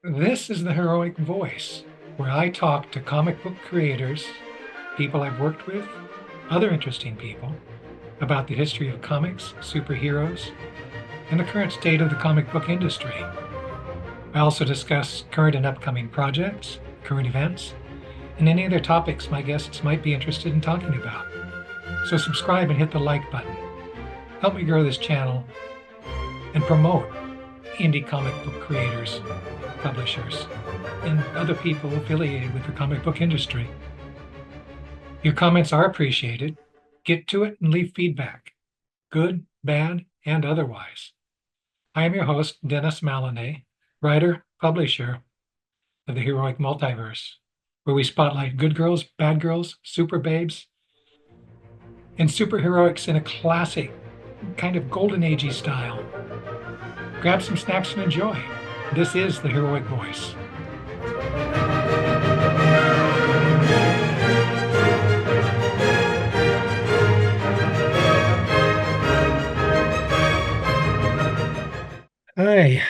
This is the Heroic Voice, where I talk to comic book creators, people I've worked with, other interesting people, about the history of comics, superheroes, and the current state of the comic book industry. I also discuss current and upcoming projects, current events, and any other topics my guests might be interested in talking about. So subscribe and hit the like button. Help me grow this channel and promote indie comic book creators, publishers, and other people affiliated with the comic book industry. Your comments are appreciated. Get to it and leave feedback, good, bad, and otherwise. I am your host, Dennis Maloney, writer, publisher of the Heroic Multiverse, where we spotlight good girls, bad girls, super babes, and superheroics in a classic, kind of golden agey style. Grab some snacks and enjoy. This is the Heroic Voice. Hi,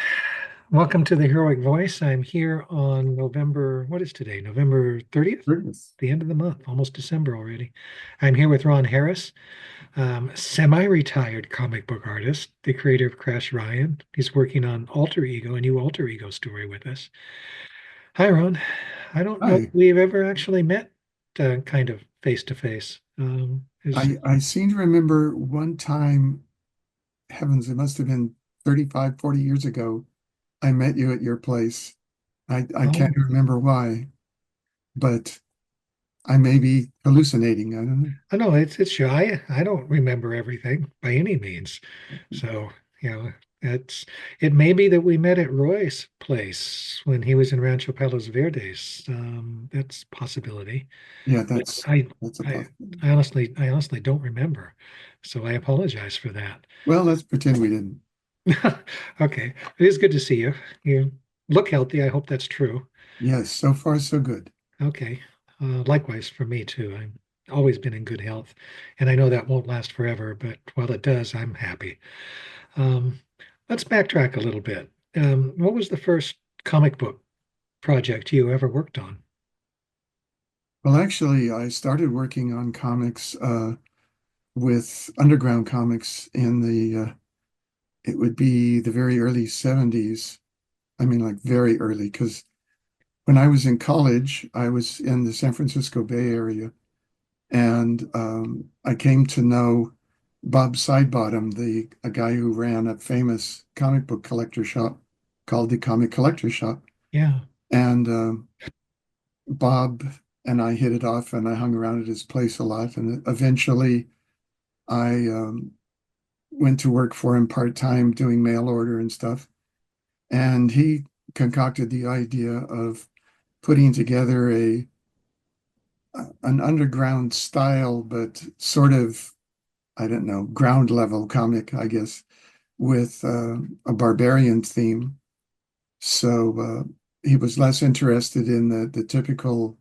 welcome to the Heroic Voice. I'm here on what is today? November 30th? Goodness. The end of the month, almost December already. I'm here with Ron Harris, semi-retired comic book artist, the creator of Crash Ryan. He's working on Alter Ego, a new Alter Ego story with us. Hi, Ron. I don't know if Hi. we've ever actually met kind of face to face. Is I seem to remember one time, heavens, it must have been 35, 40 years ago, I met you at your place. I can't Oh, remember why, but I may be hallucinating. I don't know. I know it's sure I don't remember everything by any means. So, you know, it's it may be that we met at Roy's place when he was in Rancho Palos Verdes. That's a possibility. Yeah, But that's a I possibility. I honestly don't remember. So I apologize for that. Well, let's pretend we didn't. Okay. It is good to see you. You look healthy. I hope that's true. Yes, so far so good. Okay. Likewise for me too. I've always been in good health, and I know that won't last forever, but while it does, I'm happy. Um, let's backtrack a little bit. What was the first comic book project you ever worked on? Well, actually, I started working on comics with underground comics in it would be the very early 70s. I mean, like very early, because when I was in college, I was in the San Francisco Bay Area, and I came to know Bob Sidebottom, a guy who ran a famous comic book collector shop called the Comic Collector Shop. Yeah, And Bob and I hit it off, and I hung around at his place a lot. And eventually, I went to work for him part-time doing mail order and stuff. And he concocted the idea of putting together a an underground style, but sort of, I don't know, ground level comic, I guess, with a barbarian theme. So he was less interested in the typical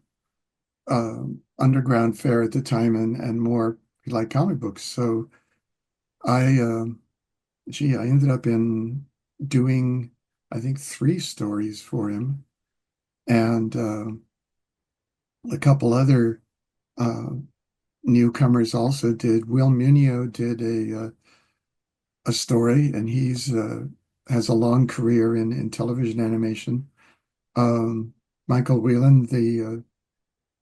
underground fare at the time, and more like comic books. So I, I ended up in doing, I think, three stories for him, and a couple other uh, newcomers also did. Will Munio did a story, and he's has a long career in television animation. Um, Michael Whelan, the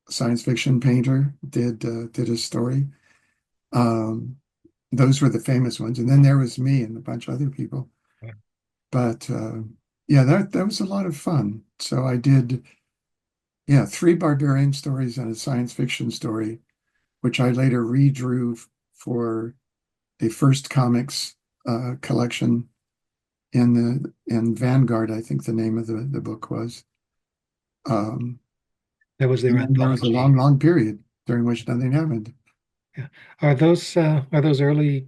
science fiction painter, did a story. Um, those were the famous ones, and then there was me and a bunch of other people. But yeah, that was a lot of fun. So I did, yeah, three barbarian stories and a science fiction story, which I later redrew for a first comics collection in Vanguard, I think the name of the book was. Um, that was their and then there was a anthology. long, long period during which nothing happened. Yeah. Are those early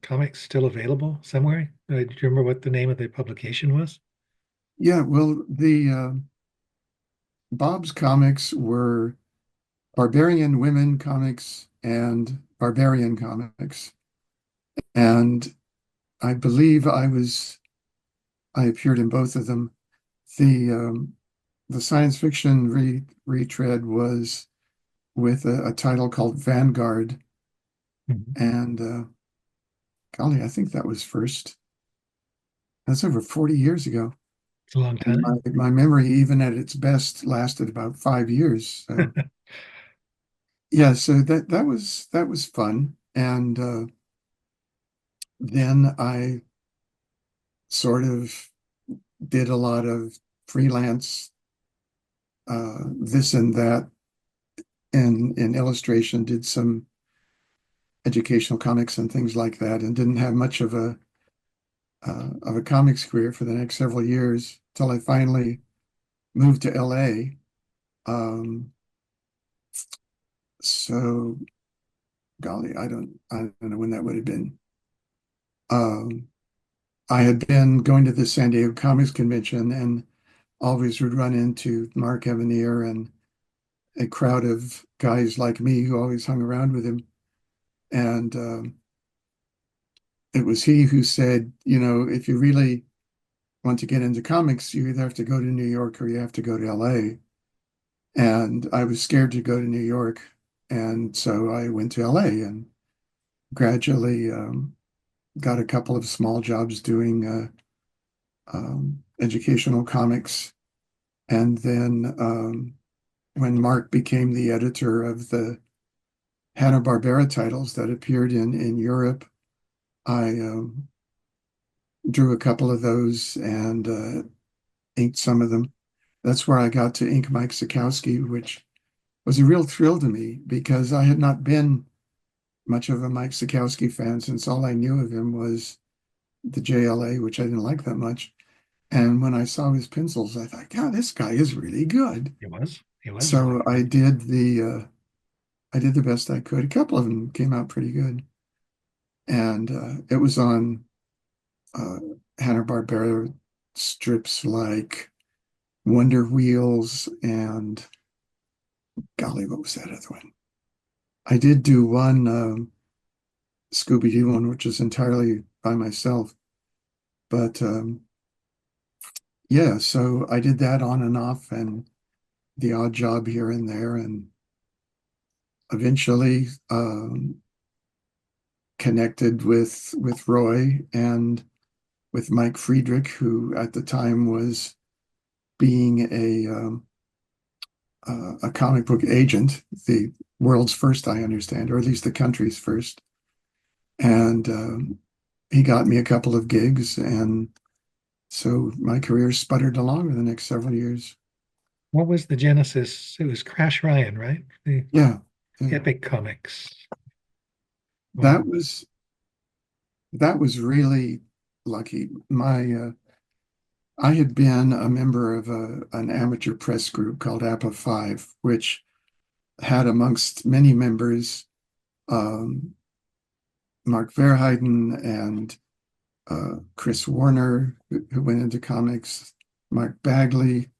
comics still available somewhere? Do you remember what the name of the publication was? Yeah, well, the Bob's comics were Barbarian Women comics and Barbarian comics, and I believe I appeared in both of them. The science fiction retread was with a title called Vanguard, Mhm. and golly, I think that was first. That's over 40 years ago. It's a long And time. my memory, even at its best, lasted about 5 years. So yeah, so that was fun. And then I sort of did a lot of freelance this and that in illustration, did some educational comics and things like that, and didn't have much of a comics career for the next several years till I finally moved to LA. Um, so golly, I don't know when that would have been. Um, I had been going to the San Diego Comics Convention and always would run into Mark Evanier and a crowd of guys like me who always hung around with him. And it was he who said, if you really want to get into comics, you either have to go to New York or you have to go to LA. And I was scared to go to New York. And so I went to LA and gradually got a couple of small jobs doing educational comics. And then when Mark became the editor of the Hanna-Barbera titles that appeared in Europe, I drew a couple of those and inked some of them. That's where I got to ink Mike Sikowski, which was a real thrill to me because I had not been much of a Mike Sikowski fan since all I knew of him was the JLA, which I didn't like that much. And when I saw his pencils, I thought, God, this guy is really good. It was. It was really So good. I did the best I could. A couple of them came out pretty good, and it was on uh, Hanna-Barbera strips like Wonder Wheels and golly, what was that other one? I did do one Scooby-Doo one, which is entirely by myself. But yeah, so I did that on and off and the odd job here and there, and eventually connected with Roy and with Mike Friedrich, who at the time was being a comic book agent, the world's first, I understand, or at least the country's first. And he got me a couple of gigs, and so my career sputtered along for the next several years. What was the genesis? It was Crash Ryan, right? The Yeah, yeah. Epic Comics. Wow. That was that was really lucky. My I had been a member of an amateur press group called APA 5, which had amongst many members um, Mark Verheiden and Chris Warner, who went into comics, Mark Bagley,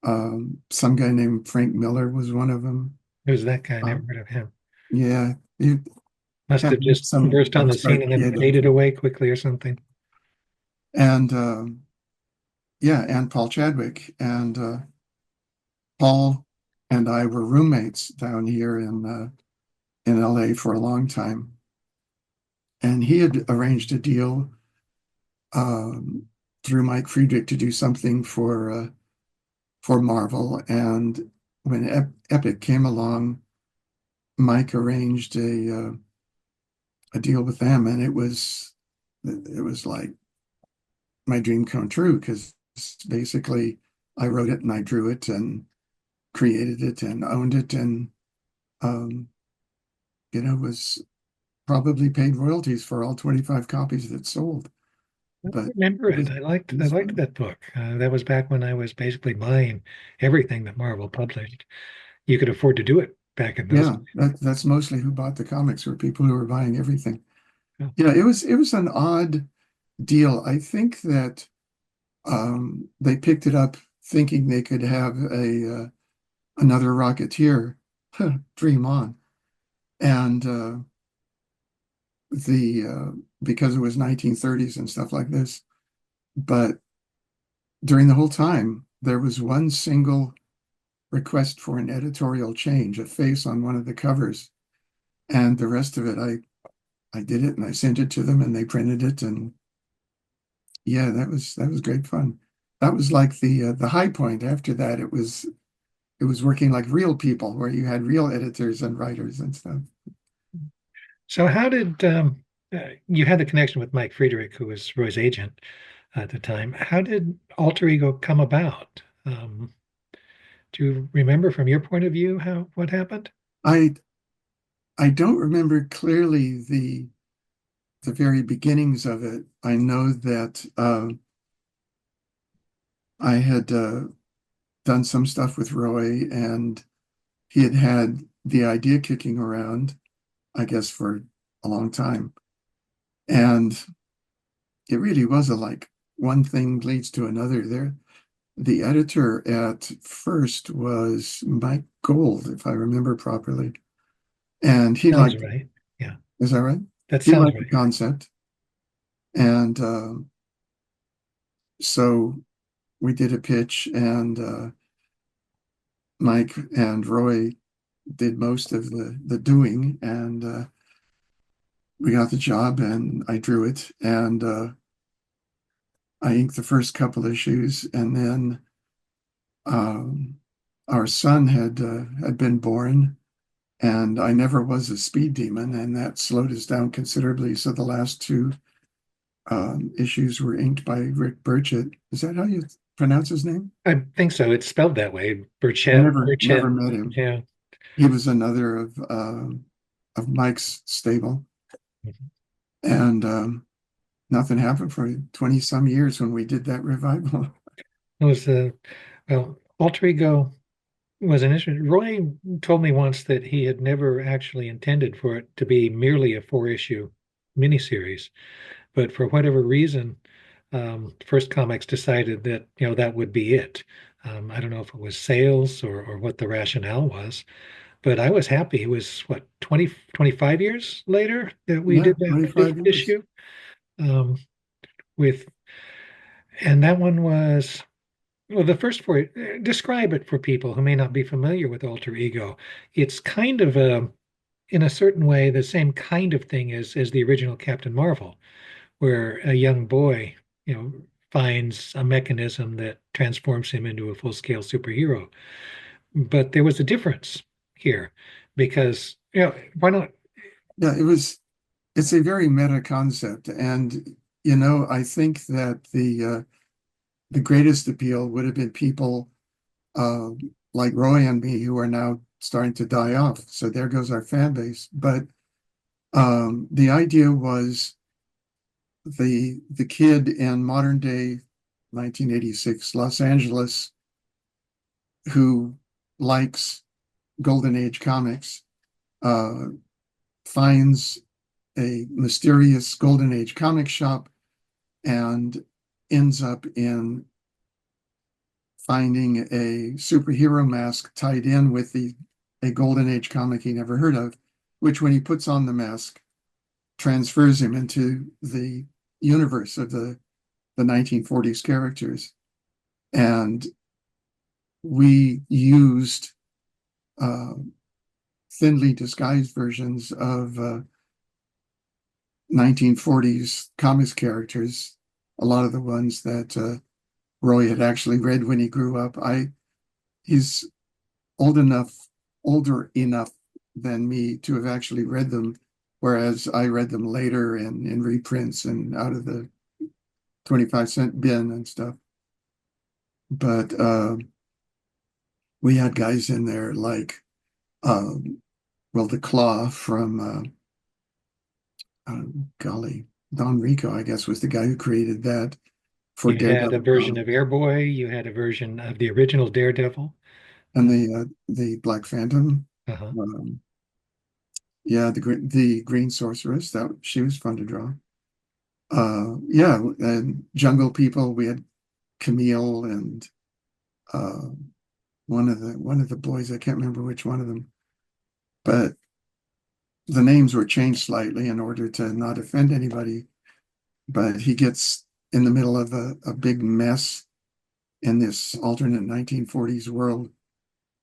some guy named Frank Miller was one of them. Who's that guy? Uh, Never heard of him. yeah, he Must had have just some burst on the scene upstart and then kid. faded away quickly or something. And yeah, and Paul Chadwick. And Paul and I were roommates down here in LA for a long time. And he had arranged a deal um, through Mike Friedrich to do something for Marvel. And when Epic came along, Mike arranged a deal with them, and it was like my dream come true because basically I wrote it and I drew it and created it and owned it and um, was probably paid royalties for all 25 copies that sold. I But remember it it. was I it liked I was liked fun. that book. That was back when I was basically buying everything that Marvel published. You could afford to do it back in those Yeah, days. that's mostly who bought the comics were people who were buying everything. Yeah. Yeah, it was an odd deal. I think that they picked it up thinking they could have a another Rocketeer, dream on, and the because it was 1930s and stuff like this. But during the whole time, there was one single request for an editorial change, a face on one of the covers, and the rest of it, I did it and I sent it to them and they printed it, and yeah, that was great fun. That was like the high point. After that, it was working like real people, where you had real editors and writers and stuff. So how did you had the connection with Mike Friedrich, who was Roy's agent at the time? How did Alter Ego come about? Do you remember from your point of view how what happened? I I don't remember clearly the very beginnings of it. I know that I had done some stuff with Roy, and he had had the idea kicking around, I guess, for a long time. And it really was a like one thing leads to another there. The editor at first was Mike Gold, if I remember properly. And he Sounds liked, right. Yeah, is that right? that He sounds liked the right. concept. And so we did a pitch, and Mike and Roy did most of the doing, and we got the job, and I drew it, and I inked the first couple issues, and then um, our son had been born, and I never was a speed demon, and that slowed us down considerably. So the last two issues were inked by Rick Burchett. Is that how you pronounce his name? I think so. It's spelled that way. I Burchett, never Burchett. met him. Yeah. He was another of Mike's stable, Mhm. and nothing happened for 20 some years when we did that revival. It was well, Alter Ego was an issue. Roy told me once that he had never actually intended for it to be merely a four-issue miniseries, but for whatever reason, First Comics decided that that would be it. I don't know if it was sales or what the rationale was, but I was happy. It was what 25 years later that we Yeah, did that fifth 25 years. issue um, with, and that one was. Well, the first four, describe it for people who may not be familiar with Alter Ego. It's kind of in a certain way, the same kind of thing as the original Captain Marvel, where a young boy, you know, finds a mechanism that transforms him into a full-scale superhero. But there was a difference here because, why not? Yeah, it's a very meta concept. And, I think that the greatest appeal would have been people uh, like Roy and me who are now starting to die off. So there goes our fan base. But the idea was the kid in modern day 1986 Los Angeles who likes Golden Age comics uh, finds a mysterious Golden Age comic shop and ends up in finding a superhero mask tied in with a Golden Age comic he never heard of, which when he puts on the mask transfers him into the universe of the 1940s characters. And we used uh, thinly disguised versions of 1940s comics characters, a lot of the ones that Roy had actually read when he grew up. He's old enough, older enough than me to have actually read them, whereas I read them later in reprints and out of the 25-cent bin and stuff. But we had guys in there like, well, the Claw from, golly, Don Rico, I guess, was the guy who created that for You had a Daredevil version of comics. Airboy, you had a version of the original Daredevil. And the Black Phantom. Uh-huh. Um, yeah, the Green Sorceress, that she was fun to draw. Yeah, and Jungle People, we had Camille and uh, one of the boys, I can't remember which one of them, but the names were changed slightly in order to not offend anybody. But he gets in the middle of a big mess in this alternate 1940s world,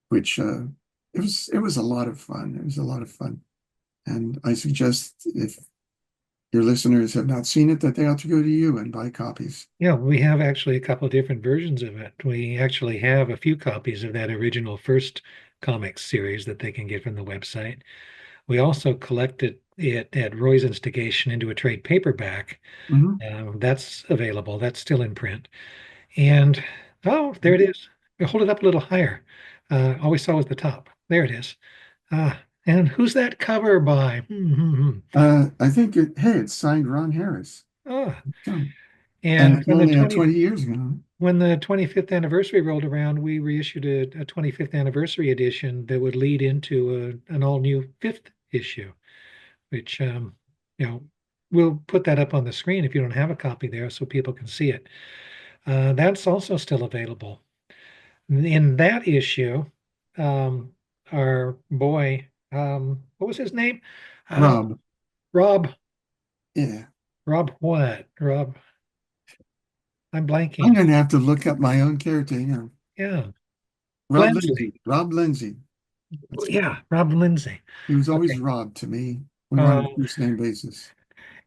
which it was a lot of fun. It was a lot of fun. And I suggest if your listeners have not seen it, that they ought to go to you and buy copies. Yeah, we have actually a couple of different versions of it. We actually have a few copies of that original first comics series that they can get from the website. We also collected it at Roy's instigation into a trade paperback. Mhm. That's available. That's still in print. And oh, there it is. Hold it up a little higher. All we saw was the top. There it is. And who's that cover by? I think hey, it's signed Ron Harris. Ah, So, and and it's only out 20 years ago. when the 25th anniversary rolled around, we reissued a 25th anniversary edition that would lead into an all new fifth issue, which you know, we'll put that up on the screen if you don't have a copy there so people can see it. That's also still available. In that issue, um, our boy, what was his name? Uh, Rob. Rob, Yeah. Rob what? Rob, I'm I'm blanking. going to have to look up my own character. Yeah, Rob Lindsay. Lindsay. Rob Lindsay. Yeah, Rob Lindsay. He was always Okay. Rob to me. We were on Uh, a first name basis.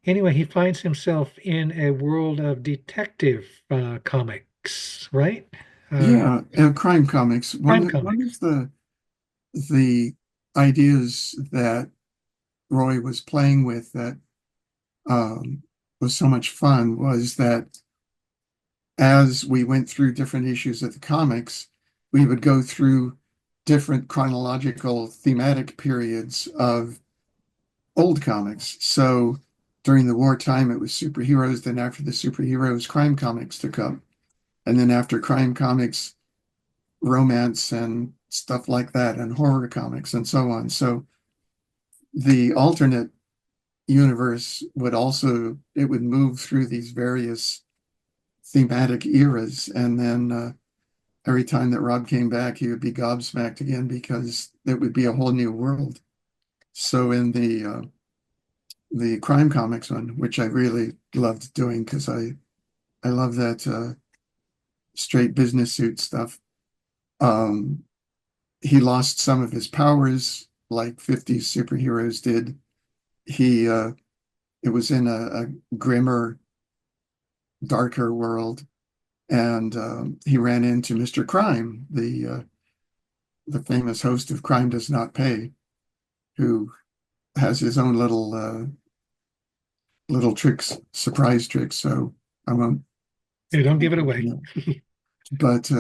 anyway, he finds himself in a world of detective comics, right? Uh, Yeah, crime comics. crime One comics. of the ideas that Roy was playing with that um, was so much fun was that as we went through different issues of the comics, we would go through different chronological thematic periods of old comics. So during the wartime, it was superheroes. Then after the superheroes, crime comics took up. And then after crime comics, romance and stuff like that, and horror comics and so on. So the alternate universe would also, it would move through these various thematic eras. And then every time that Rob came back, he would be gobsmacked again because it would be a whole new world. So in the crime comics one, which I really loved doing because I love that straight business suit stuff. Um, he lost some of his powers like 50s superheroes did. He it was in a grimmer, darker world, and he ran into Mr. Crime, the famous host of Crime Does Not Pay, who has his own little tricks, surprise tricks. So I won't. Hey, don't give it away. You know. But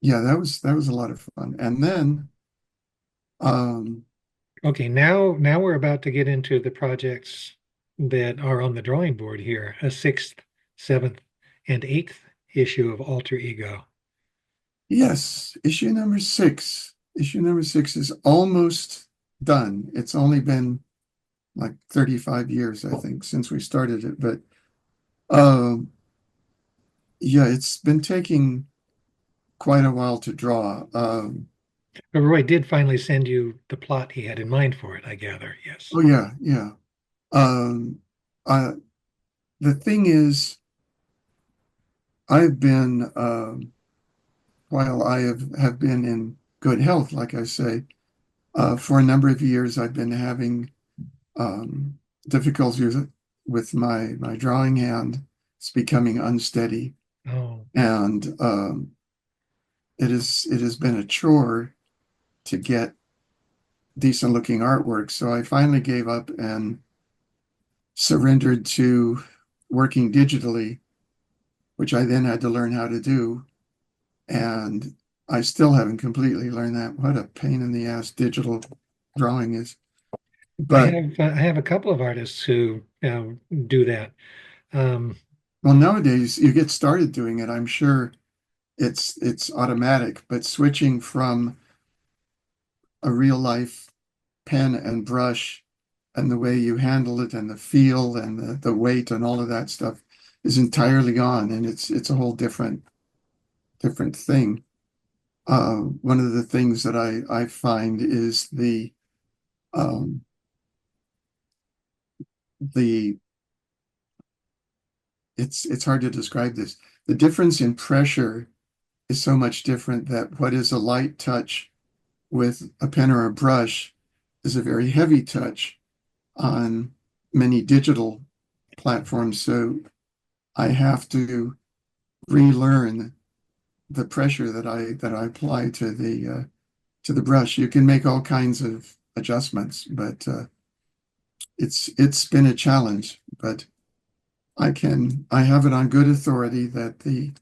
yeah, that was a lot of fun. And then um, Okay, now we're about to get into the projects that are on the drawing board here. A sixth, seventh, and eighth issue of Alter Ego. yes, issue number 6. Issue number 6 is almost done. It's only been like 35 years, I think, since we started it. But um, yeah, it's been taking quite a while to draw. But Roy did finally send you the plot he had in mind for it, I gather. Yes. Oh yeah, yeah. Um, uh, the thing is, I've been while I have been in good health, like I say, for a number of years, I've been having um, difficulties with my drawing hand. It's becoming unsteady, Oh, and it has been a chore to get decent looking artwork. So I finally gave up and surrendered to working digitally, which I then had to learn how to do. And I still haven't completely learned that. What a pain in the ass digital drawing is. But I have a couple of artists who do that. Um, well, nowadays you get started doing it. I'm sure it's automatic, but switching from a real life pen and brush and the way you handle it and the feel and the weight and all of that stuff is entirely gone, and it's a whole different thing. One of the things that I find is um, the it's hard to describe this. The difference in pressure is so much different that what is a light touch with a pen or a brush is a very heavy touch on many digital platforms. So I have to relearn the pressure that I apply to the brush. You can make all kinds of adjustments, but it's been a challenge. But I have it on good authority that the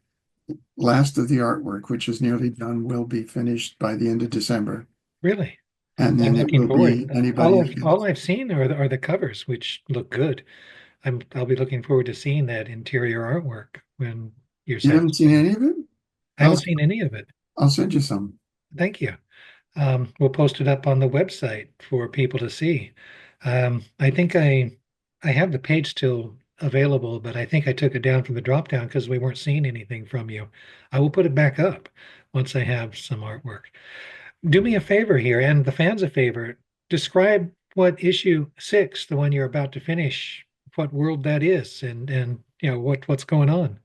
last of the artwork, which is nearly done, will be finished by the end of December, Really? and I'm then it looking will forward. be anybody who All gets. I've seen are the covers, which look good. I'll be looking forward to seeing that interior artwork when your You site's haven't seen finished. any of it? I I'll haven't seen any of it. I'll send you some. Thank you. We'll post it up on the website for people to see. I think I have the page still available, but I think I took it down from the drop down because we weren't seeing anything from you. I will put it back up once I have some artwork. Do me a favor here, and the fans a favor. Describe what issue 6, the one you're about to finish, what world that is, and what's going on.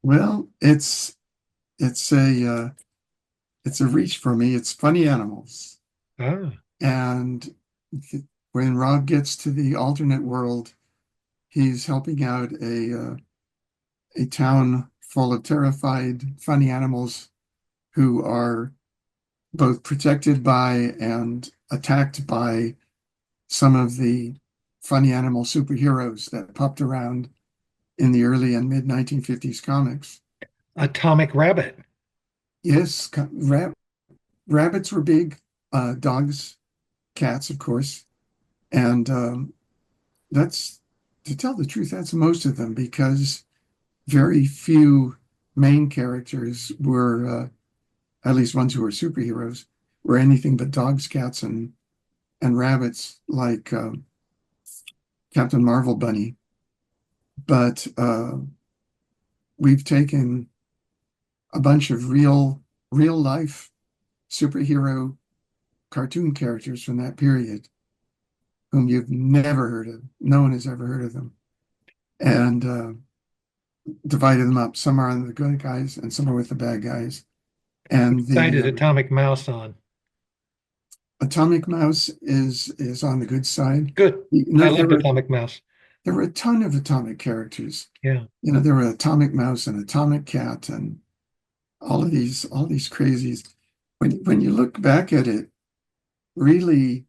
Well, it's a it's a reach for me. It's funny animals, Ah, and when Rob gets to the alternate world, he's helping out a town full of terrified funny animals who are both protected by and attacked by some of the funny animal superheroes that popped around in the early and mid 1950s comics. Atomic Rabbit. Yes, rabbits were big, dogs, cats, of course, and that's to tell the truth, that's most of them because very few main characters were, at least ones who were superheroes, were anything but dogs, cats, and rabbits, like Captain Marvel Bunny. But we've taken a bunch of real life superhero cartoon characters from that period whom you've never heard of. No one has ever heard of them. And divided them up. Some are on the good guys and some are with the bad guys. Which And side the is Atomic Mouse on? Atomic Mouse is on the good side. Good. You I know, liked Atomic Mouse. there were a ton of atomic characters. Yeah. You know, there were Atomic Mouse and Atomic Cat and all these crazies. When you look back at it, really,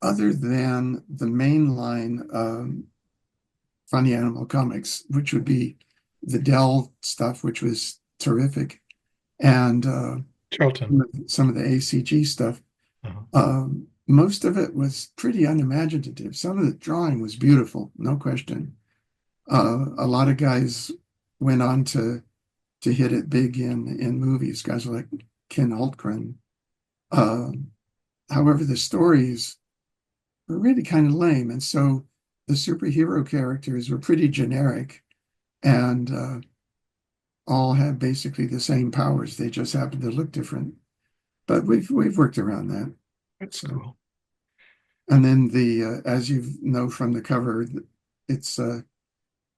other than the mainline funny animal comics, which would be the Dell stuff, which was terrific, and Charlton. some of the ACG stuff, Uh-huh. most of it was pretty unimaginative. Some of the drawing was beautiful, no question. A lot of guys went on to hit it big in movies, guys like Ken Hultgren. Uh, However, the stories were really kind of lame, and so the superhero characters were pretty generic and all had basically the same powers. They just happened to look different. But we've worked around that. That's So, cool. and then as you know from the cover, it's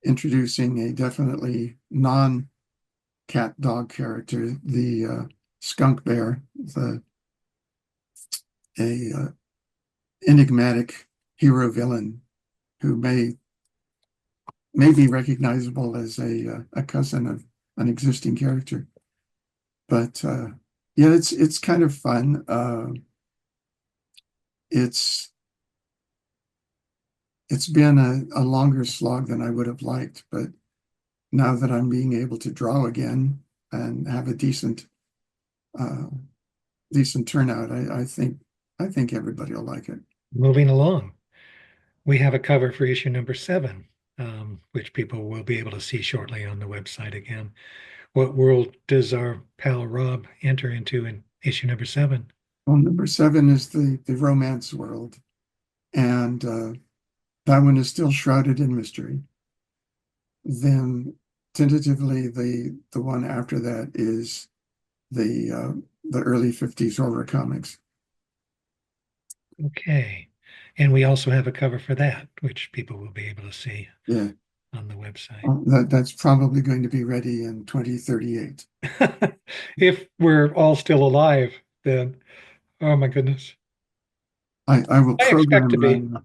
introducing a definitely non-cat dog character, the skunk bear, the a enigmatic hero villain who may be recognizable as a cousin of an existing character. But yeah, it's kind of fun. It's it's been a longer slog than I would have liked, but now that I'm being able to draw again and have a uh, decent turnout, I think everybody will like it. Moving along. We have a cover for issue number 7, which people will be able to see shortly on the website again. What world does our pal Rob enter into in issue number 7? Well, number 7 is the romance world, and that one is still shrouded in mystery. Then tentatively the one after that is the early 50s horror comics. Okay. And we also have a cover for that, which people will be able to see. Yeah. on the website. That's probably going to be ready in 2038. If we're all still alive, then oh my goodness. I will I expect to program be,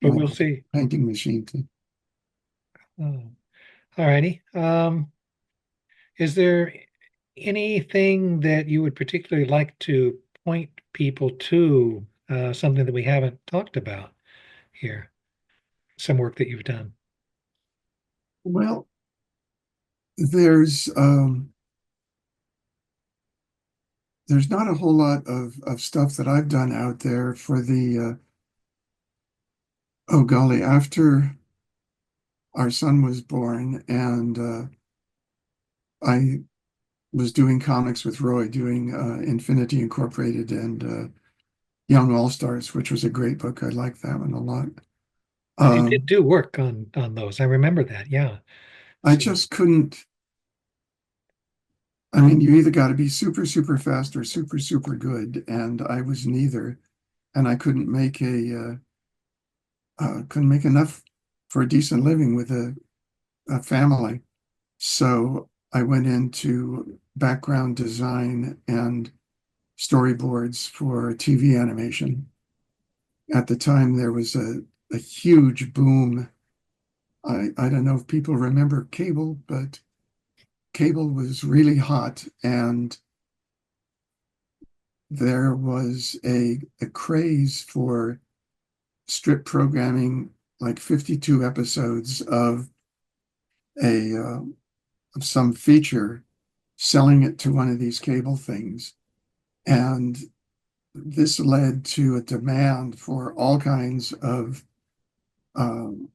but my we'll see. painting machine to. Oh, all righty. Is there anything that you would particularly like to point people to, something that we haven't talked about here, some work that you've done? Well, there's there's not a whole lot of stuff that I've done out there for the oh golly, after our son was born and I was doing comics with Roy, doing Infinity Incorporated and Young All Stars, which was a great book. I liked that one a lot. You did Um, do work on those. I remember that. Yeah. I So just couldn't. I mean, you either got to be super, super fast or super, super good, and I was neither. And I couldn't make enough for a decent living with a family. So I went into background design and storyboards for TV animation. At the time, there was a huge boom. I don't know if people remember cable, but cable was really hot, and there was a craze for strip programming, like 52 episodes a of some feature, selling it to one of these cable things. And this led to a demand for all kinds of um,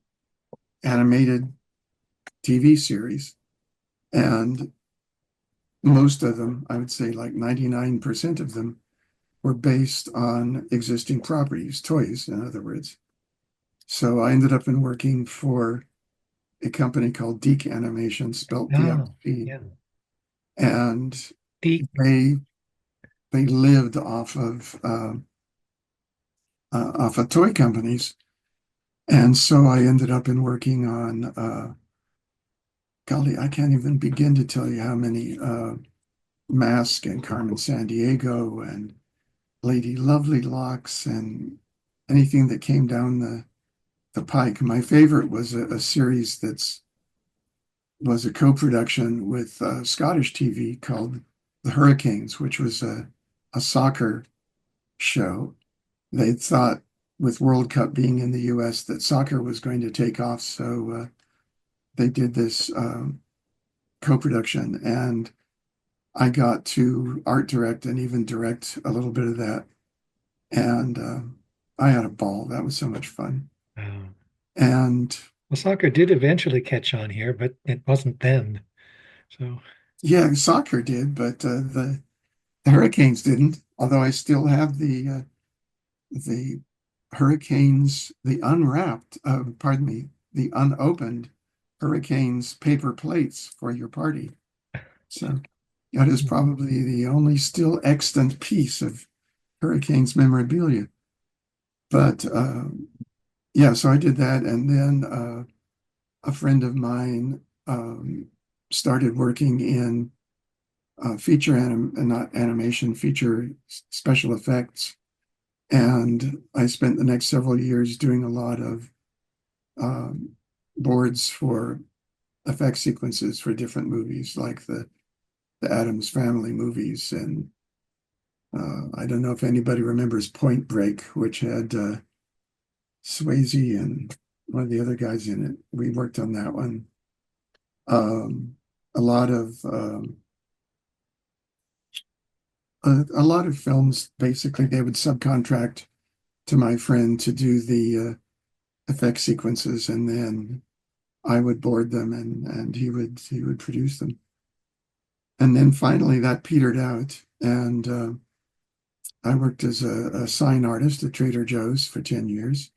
animated TV series. And most of them, I would say like 99% of them, were based on existing properties, toys, in other words. So I ended up in working for a company called Deke Animation, spelled oh, DXP, yeah. and The they they lived off of toy companies. And so I ended up in working on, golly, I can't even begin to tell you how many Mask and Carmen Sandiego and Lady Lovely Locks and anything that came down the pike. My favorite was a series that's was a co-production with Scottish TV called The Hurricanes, which was a soccer show. They thought with World Cup being in the US that soccer was going to take off, so they did this co-production, and I got to art direct and even direct a little bit of that, and I had a ball. That was so much fun. uh, And well, soccer did eventually catch on here, but it wasn't then. So yeah, soccer did, but the Hurricanes didn't. Although I still have the Hurricanes, the unwrapped, pardon me, the unopened Hurricanes paper plates for your party. So that is probably the only still extant piece of Hurricanes memorabilia. But yeah, so I did that, and then a friend of mine started working in not animation, feature special effects. And I spent the next several years doing a lot of um, boards for effect sequences for different movies, like the Addams Family movies. And I don't know if anybody remembers Point Break, which had Swayze and one of the other guys in it. We worked on that one. Um, a lot of a lot of films, basically, they would subcontract to my friend to do the effect sequences, and then I would board them, and he would produce them. And then finally, that petered out, and I worked as a sign artist at Trader Joe's for 10 years,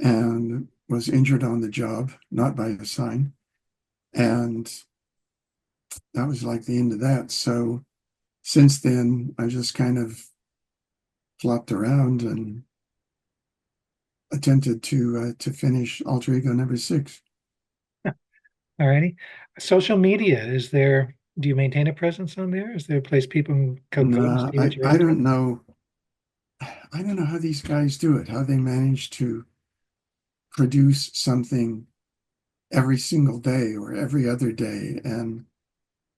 and was injured on the job, not by a sign, and that was like the end of that. So since then, I just kind of flopped around and attempted to finish Alter Ego number 6. All righty. Social media, do you maintain a presence on there? Is there a place people can go to No, see what you're I up to? don't know. I don't know how these guys do it, how they manage to produce something every single day or every other day. And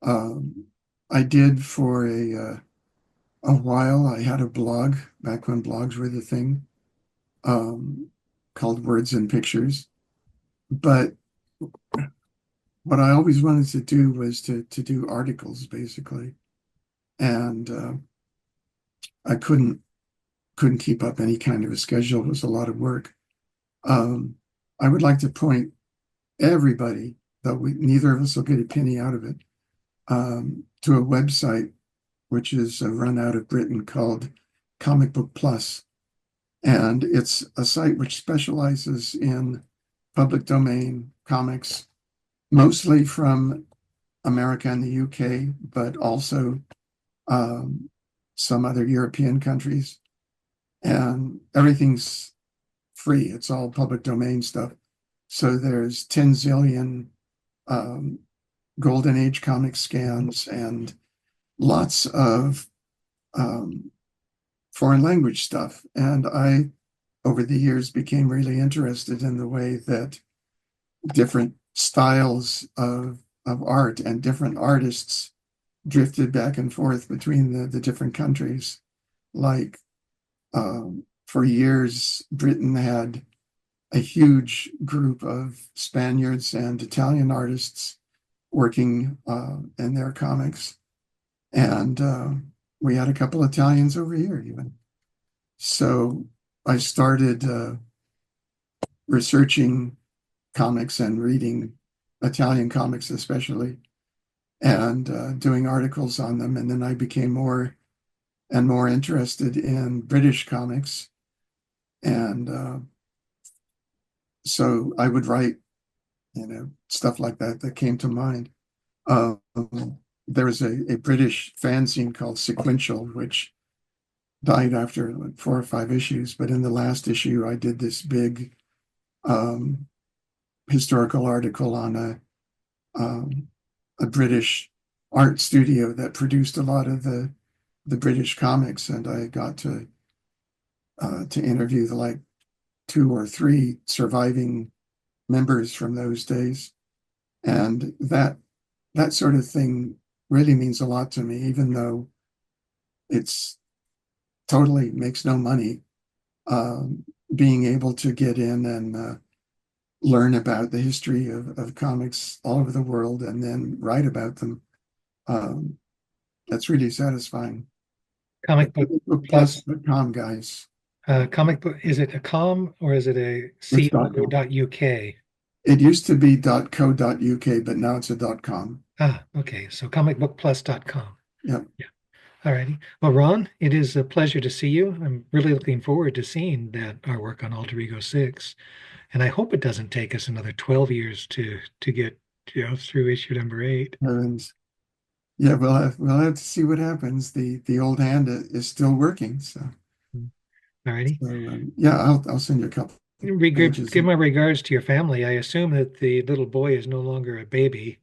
um, I did for a while. I had a blog back when blogs were the thing, um, called Words and Pictures. But what I always wanted to do was to do articles, basically, and I couldn't keep up any kind of a schedule. It was a lot of work. Um, I would like to point everybody, though neither of us will get a penny out of it, to a website which is run out of Britain called Comic Book Plus. And it's a site which specializes in public domain comics, mostly from America and the UK, but also um, some other European countries. And everything's free. It's all public domain stuff. So there's 10 zillion um, Golden Age comic scans and lots of um, foreign language stuff. And I, over the years, became really interested in the way that different styles of art and different artists drifted back and forth between the different countries. Like for years, Britain had a huge group of Spaniards and Italian artists working in their comics. And we had a couple Italians over here, even. So I started researching comics and reading Italian comics, especially, and doing articles on them. And then I became more and more interested in British comics. And so I would write, stuff like that that came to mind. Um, there was a British fanzine called Sequential, which died after like 4 or 5 issues. But in the last issue, I did this big um, historical article on a British art studio that produced a lot of the British comics, and I got to interview the like 2 or 3 surviving members from those days, and that sort of thing really means a lot to me, even though it's totally makes no money. Um, Being able to get in and learn about the history of comics all over the world and then write about them, um, that's really satisfying. Comic Book Plus, Bookplus.com, guys. comic book, is it a com or is it a It's co .com. dot uk? It used to be .co.uk, but now it's a .com. Ah, okay. So comicbookplus.com. Yep. Yeah. All righty. Well, Ron, it is a pleasure to see you. I'm really looking forward to seeing that our work on Alter Ego 6. And I hope it doesn't take us another 12 years to get, through issue number 8. And yeah, we'll have to see what happens. The old hand is still working. All righty. Yeah, I'll send you a couple pages. Give my regards to your family. I assume that the little boy is no longer a baby.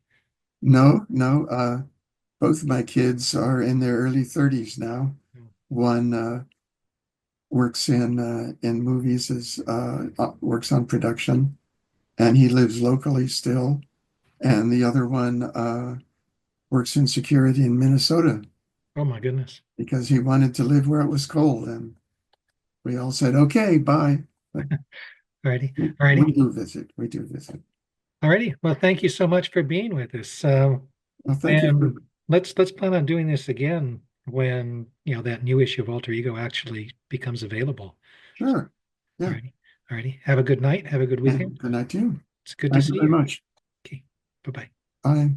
No, no. Both of my kids are in their early 30s now. One works in movies, as works on production, and he lives locally still. And the other one works in security in Minnesota Oh my goodness. because he wanted to live where it was cold. And we all said, okay, bye. But All righty. we, All righty. we do visit. We do visit. All righty. Well, thank you so much for being with us. Well, thank you for, And let's plan on doing this again when, that new issue of Alter Ego actually becomes available. sure. All Yeah. righty. All righty. Have a good night. Have a good weekend. And good night to you. It's good to Thank you see very you. much. Okay. Bye-bye. Bye.